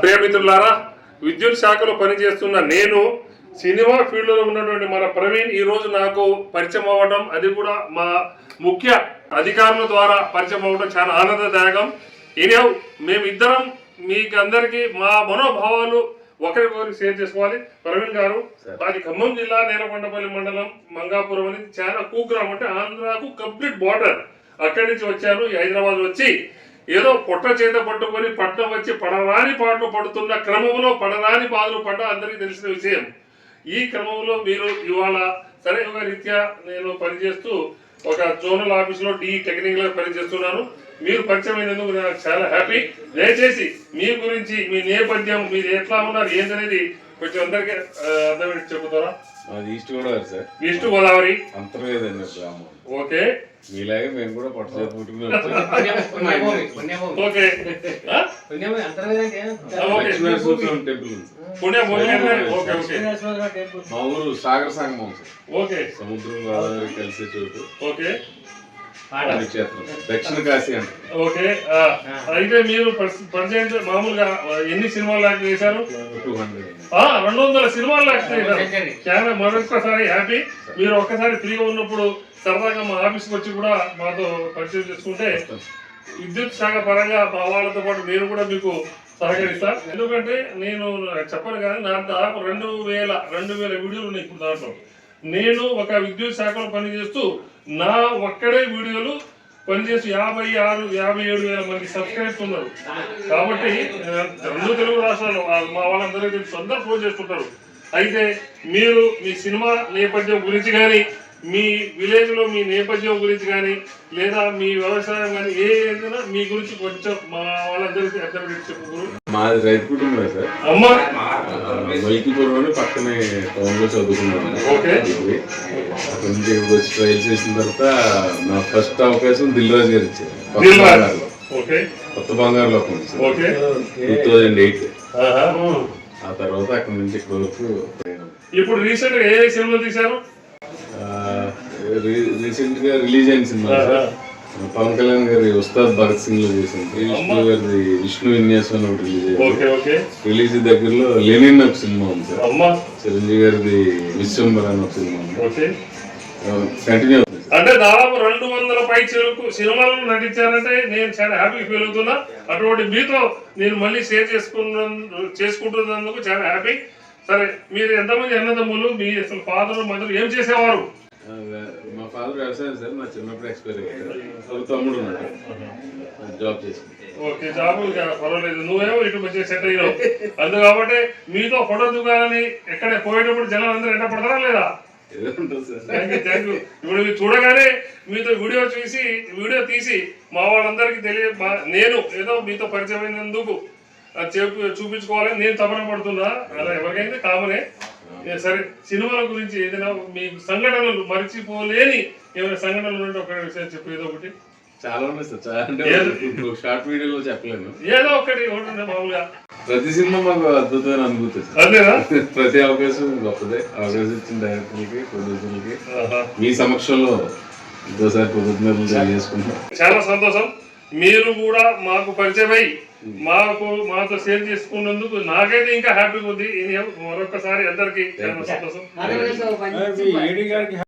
ప్రియమిత్రులారా, విద్యుత్ శాఖలో పనిచేస్తున్న నేను సినిమా ఫీల్డ్లో ఉన్నటువంటి మన ప్రవీణ్ ఈరోజు నాకు పరిచయం అవ్వడం, అది కూడా మా ముఖ్య అధికారుల ద్వారా పరిచయం అవ్వడం చాలా ఆనందదాయకం. ఎనిహౌ మేమిద్దరం మీకు అందరికీ మా మనోభావాలు ఒకరికొకరు షేర్ చేసుకోవాలి. ప్రవీణ్ గారు అది ఖమ్మం జిల్లా నేలకొండపల్లి మండలం మంగాపురం అనేది చాలా కుగ్రామం, అంటే ఆంధ్రాకు కంప్లీట్ బార్డర్. అక్కడి నుంచి వచ్చాను హైదరాబాద్ వచ్చి ఏదో పొట్ట చేత పట్టుకొని పట్నం వచ్చి పడరాని పాటలు పడుతున్న క్రమంలో పడరాని బాధలు పడ్డ అందరికీ తెలిసిన విషయం. ఈ క్రమంలో మీరు ఇవాళ సరే ఒక రీత్యా నేను పనిచేస్తూ ఒక జోనల్ ఆఫీస్లో టెక్నికల్ పనిచేస్తున్నాను. మీరు పరిచయం అయినందుకు నాకు చాలా హ్యాపీ. దయచేసి మీ గురించి, మీ నేపథ్యం, మీరు ఎట్లా ఉన్నారు ఏంటనేది కొంచెం అందరికీ అర్థమయ్యేది చెబుతారా? East Godavari sir. East Godavari అంతర్వేదండి గ్రామం. ఓకే, మీలాగే మేము కూడా పట్టుదల పుట్టుకున్నాం. ఓకే, మా ఊరు సాగర సంగమం సార్. ఓకే, సముద్రం గోదావరి కలిసే చోటు. ఓకే, క్షేత్రం దక్షిణ కాశీ అంటే. ఓకే, అయితే మీరు ప్రజెంట్ మామూలుగా ఎన్ని సినిమాలు యాక్ట్ చేశారు? 200 సినిమాలు యాక్ట్ చేశారు. చాలా మరొకసారి హ్యాపీ. మీరు ఒక్కసారి ఫ్రీగా ఉన్నప్పుడు సరదాగా మా ఆఫీస్కి వచ్చి కూడా మాతో పరిచయం చేసుకుంటే విద్యుత్ శాఖ పరంగా మా వాళ్ళతో పాటు నేను కూడా మీకు సహకరిస్తా. ఎందుకంటే నేను చెప్పను కానీ నా దాదాపు 2000 వీడియోలు ఉన్నాయి ఇప్పుడు. దాంట్లో నేను ఒక విద్యుత్ శాఖలో పనిచేస్తూ నా ఒక్కడే వీడియోలు పనిచేసి 56-57 మంది సబ్స్క్రైబర్స్ ఉన్నారు. కాబట్టి 2 తెలుగు రాష్ట్రాలు మా వాళ్ళందరూ తెలుసు, అందరూ ఫోన్ చేస్తుంటారు. అయితే మీరు మీ సినిమా నేపథ్యం గురించి కానీ, మీ విలేజ్లో మీ నేపథ్యం గురించి కానీ, లేదా మీ వ్యవసాయం కానీ ఏదైనా మీ గురించి కొంచెం మా వాళ్ళందరికీ అర్థం చెప్పుకోరు. మాది రైతు కుటుంబం సార్. అమ్మా మైకిపురం పక్కనే టౌన్ లో చదువుకున్నాను. ఓకే, అక్కడ నుంచి వచ్చి ట్రైల్స్ చేసిన తర్వాత నా ఫస్ట్ అవకాశం దిల్రాజు గారు ఇచ్చారు. కొత్త బంగారు లోకం 2008. ఆ తర్వాత అక్కడ నుంచి ఇక్కడ వరకు. ఇప్పుడు రీసెంట్ గా ఏ సినిమా తీశారు? రీసెంట్ గా రిలీజ్ అయిన సినిమా పవన్ కళ్యాణ్ గారి ఉస్తాద్ భగత్ సింగ్ లో చేసింది. విష్ణు గారి విష్ణు విన్యాసం ఒకటి రిలీజ్ అయింది. రిలీజ్ దగ్గరలో లెనిన్ ఒక సినిమా ఉంది సార్. చిరంజీవి గారిది విశ్వంబర అని ఒక సినిమా ఉంది. కంటిన్యూ అవుతుంది. అంటే దాదాపు 200 పై సినిమాలు నటించారంటే నేను చాలా హ్యాపీ ఫీల్ అవుతున్నా. అటువంటి మీతో నేను మళ్ళీ షేర్ చేసుకుంటున్నందుకు చాలా హ్యాపీ. సరే, మీరు ఎంతమంది అన్నదమ్ములు? మీ అసలు ఫాదర్ మదర్ ఏం చేసేవారు? మా ఫాదర్ వ్యవసాయం సార్. నా చిన్నప్పుడు ఎక్స్పైర్ అయ్యారు. తమ్ముడు ఉన్నాడు, జాబ్ చేసుకుంటాడు. ఓకే, జాబ్ పర్వాలేదు. నువ్వేమో ఇటు మంచిగా సెట్ అయ్యావు. అందు కాబట్టి మీతో ఫోటో దిగాలని ఎక్కడ పోయేటప్పుడు జనాలు అందరూ ఎంట పడతారా లేదా? Thank you. ఇప్పుడు మీరు చూడగానే మీతో వీడియో తీసి మా వాళ్ళందరికీ నేను ఏదో మీతో పరిచయం అయినందుకు చూపించుకోవాలని నేను తపన పడుతున్నా. అలా ఎవరికైతే కామనే. సరే, సినిమాల గురించి ఏదైనా మీ సంఘటనలు మర్చిపోలేని ఏమైనా సంఘటనలు ఉంటే ఒక విషయం చెప్పు. ఏదో ఒకటి. చాలా ఉన్నాయి సార్. షార్ట్ వీడియోలో చెప్పలేను. ఏదో ఒకటి మామూలుగా. ప్రతి సినిమా మాకు అద్భుతమైన అనుభూతి సార్. ప్రతి అవకాశం గొప్పదే. అవకాశం ఇచ్చిన డైరెక్టర్లకి, ప్రొడ్యూసర్లకి మీ సమక్షంలో ఇంకోసారి కృతజ్ఞతలు తెలియజేసుకుంటాం. చాలా సంతోషం. మీరు కూడా మాకు పరిచయమై మాతో షేర్ చేసుకున్నందుకు నాకైతే ఇంకా హ్యాపీగా ఉంది. మరొకసారి అందరికీ చాలా సంతోషం.